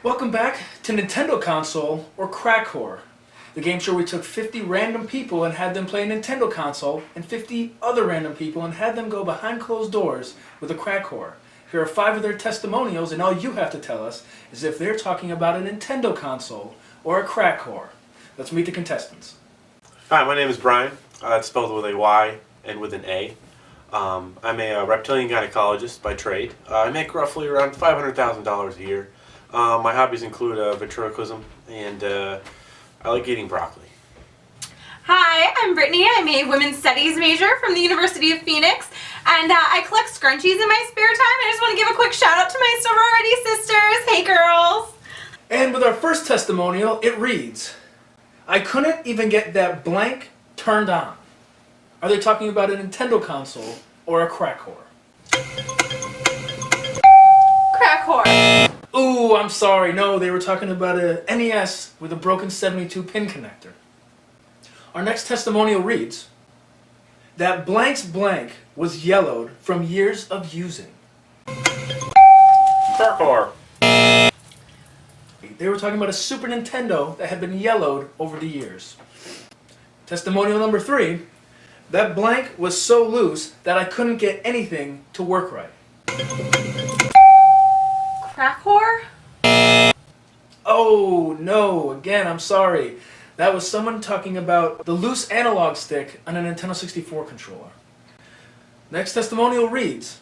Welcome back to Nintendo Console, or Crack Whore, the game show where we took 50 random people and had them play a Nintendo console, and 50 other random people and had them go behind closed doors with a crack whore. Here are 5 of their testimonials, and all you have to tell us is if they're talking about a Nintendo console or a crack whore. Let's meet the contestants. Hi, my name is Bryan. It's spelled with a Y and with an A. I'm a reptilian gynecologist by trade. I make roughly around $500,000 a year. My hobbies include ventriloquism, and I like eating broccoli. Hi, I'm Brittany. I'm a women's studies major from the University of Phoenix, and I collect scrunchies in my spare time. I just want to give a quick shout out to my sorority sisters. Hey, girls! And with our first testimonial, it reads, I couldn't even get that blank turned on. Are they talking about a Nintendo console or a crack whore? Crack whore. Ooh, I'm sorry. No, they were talking about a NES with a broken 72-pin connector. Our next testimonial reads, that blank's blank was yellowed from years of using. Crack whore. They were talking about a Super Nintendo that had been yellowed over the years. Testimonial number 3, that blank was so loose that I couldn't get anything to work right. Crack whore? Oh, no. Again, I'm sorry. That was someone talking about the loose analog stick on a Nintendo 64 controller. Next testimonial reads,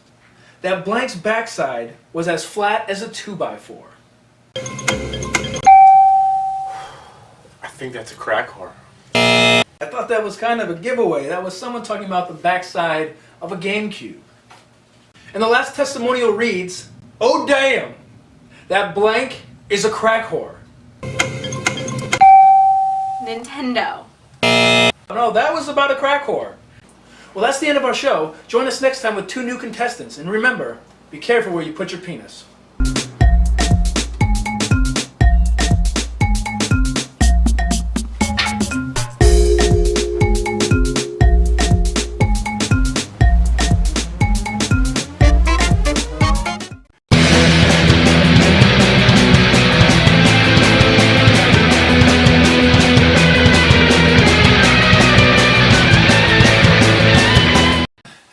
that blank's backside was as flat as a 2x4. I think that's a crack whore. I thought that was kind of a giveaway. That was someone talking about the backside of a GameCube. And the last testimonial reads, oh damn, that blank is a crack whore. Nintendo. No, that was about a crack whore. Well, that's the end of our show. Join us next time with 2 new contestants. And remember, be careful where you put your penis.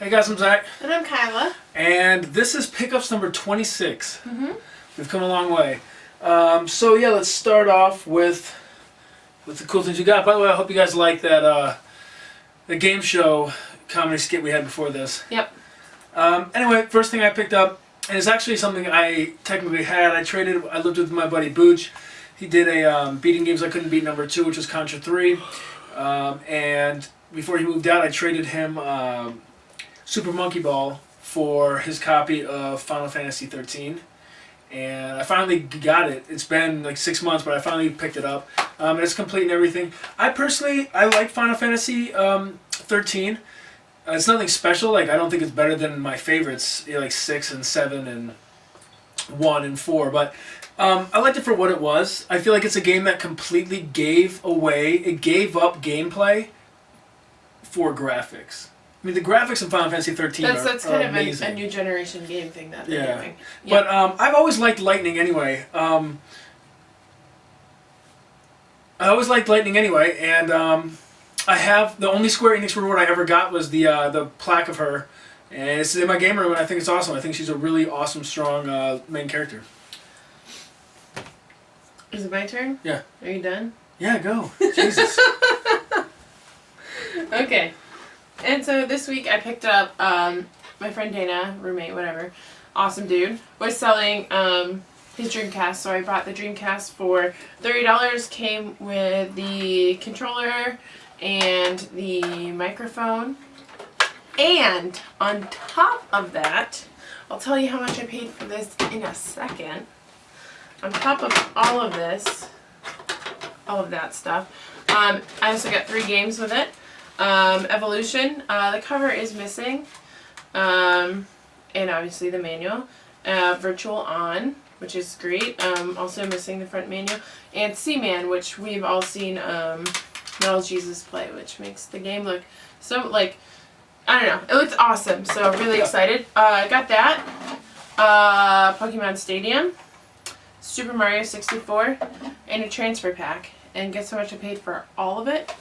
Hey guys, I'm Zach. And I'm Kyla. And this is pickups number 26. We've come a long way. So yeah, let's start off with the cool things you got. By the way, I hope you guys like that the game show comedy skit we had before this. Yep. Anyway, first thing I picked up, and it's actually something I technically had. I lived with my buddy Booch. He did a beating games I couldn't beat number 2, which was Contra 3. And before he moved out, I traded him Super Monkey Ball for his copy of Final Fantasy 13, and I finally got it. It's been like 6 months, but I finally picked it up. And it's complete and everything. I like Final Fantasy 13. It's nothing special. Like, I don't think it's better than my favorites, like 6 and 7 and 1 and 4. But I liked it for what it was. I feel like it's a game that completely gave up gameplay for graphics. I mean, the graphics in Final Fantasy 13 that's are kind amazing. of a new generation game thing that they're doing. Yeah. But I've always liked Lightning anyway. And I have the only Square Enix reward I ever got was the plaque of her, and it's in my game room, and I think it's awesome. I think she's a really awesome, strong main character. Is it my turn? Yeah. Are you done? Yeah, go. Jesus. Okay. And so this week I picked up, my friend Dana, roommate, whatever, awesome dude, was selling his Dreamcast. So I bought the Dreamcast for $30. Came with the controller and the microphone. And on top of that, I'll tell you how much I paid for this in a second. On top of all of this, all of that stuff, I also got 3 games with it. Evolution, the cover is missing, and obviously the manual. Virtual On, which is great, also missing the front manual. And Seaman, which we've all seen Metal Jesus play, which makes the game look so, like, I don't know, it looks awesome, so I'm really excited. I got that. Pokemon Stadium, Super Mario 64, and a transfer pack. And guess how much I paid for all of it?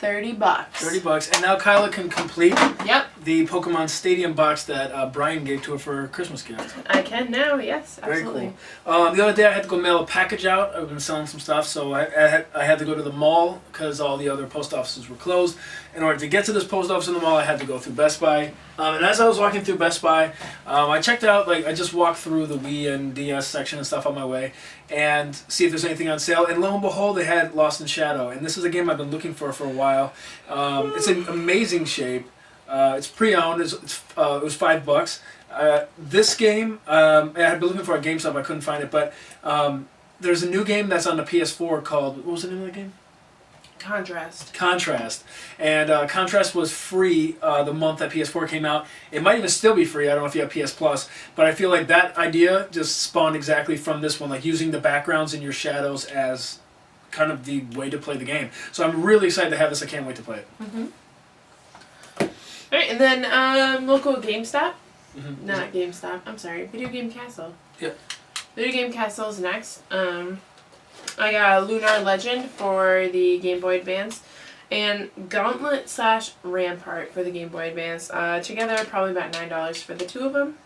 $30. $30, and now Kyla can complete Yep, the Pokemon Stadium box that Brian gave to her for her Christmas gift. I can now. Yes, Very absolutely. cool. The other day I had to go mail a package out. I've been selling some stuff, so I had to go to the mall because all the other post offices were closed. In order to get to this post office in the mall, I had to go through Best Buy. And as I was walking through Best Buy, I checked out, I just walked through the Wii and DS section and stuff on my way and see if there's anything on sale. And lo and behold, they had Lost in Shadow. And this is a game I've been looking for a while. It's in amazing shape. It's pre-owned. It was $5. This game, I had been looking for a GameStop. I couldn't find it, but there's a new game that's on the PS4 called, what was the name of the game? Contrast. And Contrast was free the month that PS4 came out. It might even still be free. I don't know if you have PS Plus, but I feel like that idea just spawned exactly from this one, using the backgrounds in your shadows as kind of the way to play the game. So I'm really excited to have this. I can't wait to play it. Alright, and then local GameStop. Mm-hmm. Not GameStop. I'm sorry. Video Game Castle. Yep. Video Game Castle is next. I got Lunar Legend for the Game Boy Advance, and Gauntlet / Rampart for the Game Boy Advance. Together, probably about $9 for the two of them.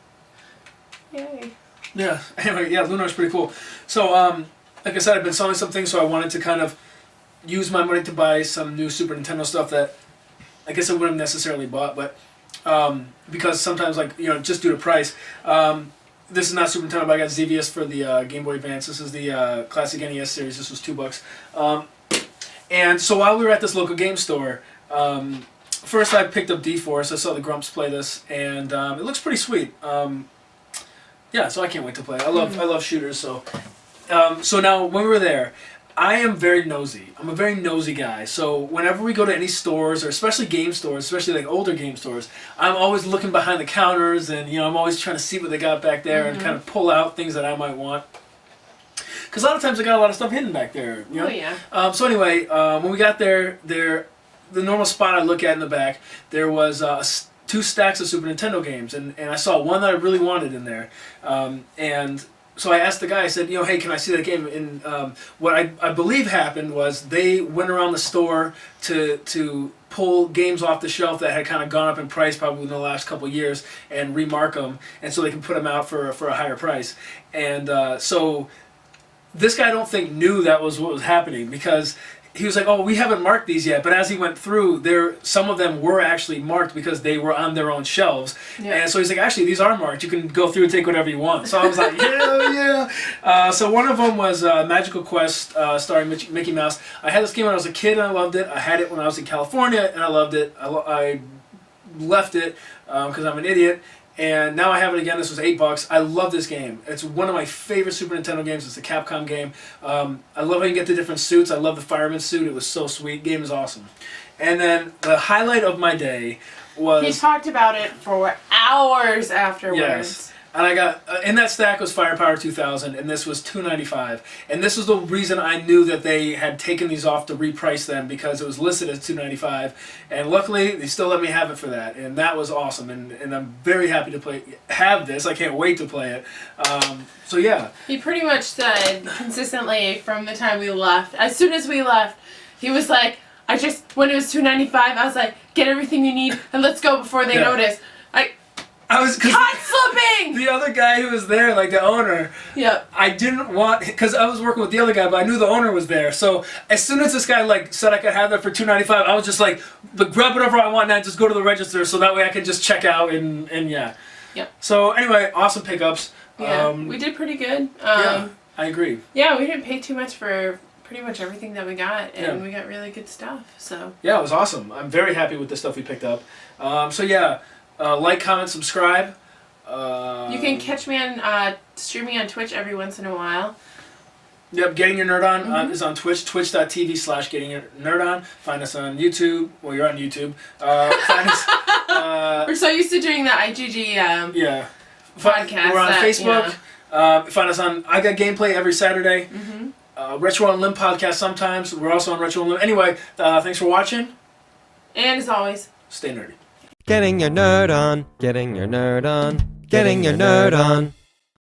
Yay. Yeah. Anyway, yeah, Lunar's pretty cool. So, like I said, I've been selling some things, so I wanted to kind of use my money to buy some new Super Nintendo stuff that I guess I wouldn't have necessarily bought, but because sometimes, just due to price. This is not Super Nintendo, but I got ZVS for the Game Boy Advance. This is the classic NES series. This was $2. And so while we were at this local game store, first I picked up D-Force. I saw the Grumps play this, and it looks pretty sweet. Yeah, so I can't wait to play. I love shooters. So now when we were there, I am very nosy. I'm a very nosy guy. So whenever we go to any stores, or especially game stores, especially older game stores, I'm always looking behind the counters, and I'm always trying to see what they got back there and kind of pull out things that I might want. Because a lot of times they got a lot of stuff hidden back there. Oh yeah. So anyway, when we got there, the normal spot I look at in the back, there was 2 stacks of Super Nintendo games, and I saw one that I really wanted in there, and so I asked the guy, I said, hey, can I see that game? And what I believe happened was they went around the store to pull games off the shelf that had kind of gone up in price probably in the last couple of years and remark them, and so they can put them out for a higher price. And so this guy I don't think knew that was what was happening, because he was like, oh, we haven't marked these yet. But as he went through, some of them were actually marked because they were on their own shelves. Yeah. And so he's like, actually, these are marked. You can go through and take whatever you want. So I was like, yeah. So one of them was Magical Quest starring Mickey Mouse. I had this game when I was a kid and I loved it. I had it when I was in California and I loved it. I left it because I'm an idiot. And now I have it again. This was $8. I love this game. It's one of my favorite Super Nintendo games. It's a Capcom game. I love how you get the different suits. I love the fireman suit. It was so sweet. Game is awesome. And then the highlight of my day was... He talked about it for hours afterwards. Yes. And I got, in that stack was Firepower 2000, and this was $2.95. And this was the reason I knew that they had taken these off to reprice them, because it was listed as $2.95. And luckily, they still let me have it for that. And that was awesome. And I'm very happy to have this. I can't wait to play it. So yeah. He pretty much said consistently from the time we left, as soon as we left, he was like, when it was $2.95, I was like, get everything you need and let's go before they notice. I was caught slipping! The other guy who was there, the owner, yep. I didn't want, because I was working with the other guy, but I knew the owner was there. So as soon as this guy said I could have that for $2.95, I was just grab whatever I want now, just go to the register, so that way I can just check out and yeah. Yep. So anyway, awesome pickups. Yeah, we did pretty good. Yeah, I agree. Yeah, we didn't pay too much for pretty much everything that we got, and we got really good stuff. So yeah, it was awesome. I'm very happy with the stuff we picked up. So yeah. Like, comment, subscribe. You can catch me on streaming on Twitch every once in a while. Yep, Getting Your Nerd On is on Twitch, twitch.tv/gettingyournerdon. Find us on YouTube. Well, you're on YouTube. Find us. We're so used to doing the IGG podcast. We're on Facebook. Find us on I Got Gameplay every Saturday. Retro on Limb podcast sometimes. We're also on Retro on Limb. Anyway, thanks for watching. And as always, stay nerdy. Getting your nerd on, getting your nerd on, getting your nerd on.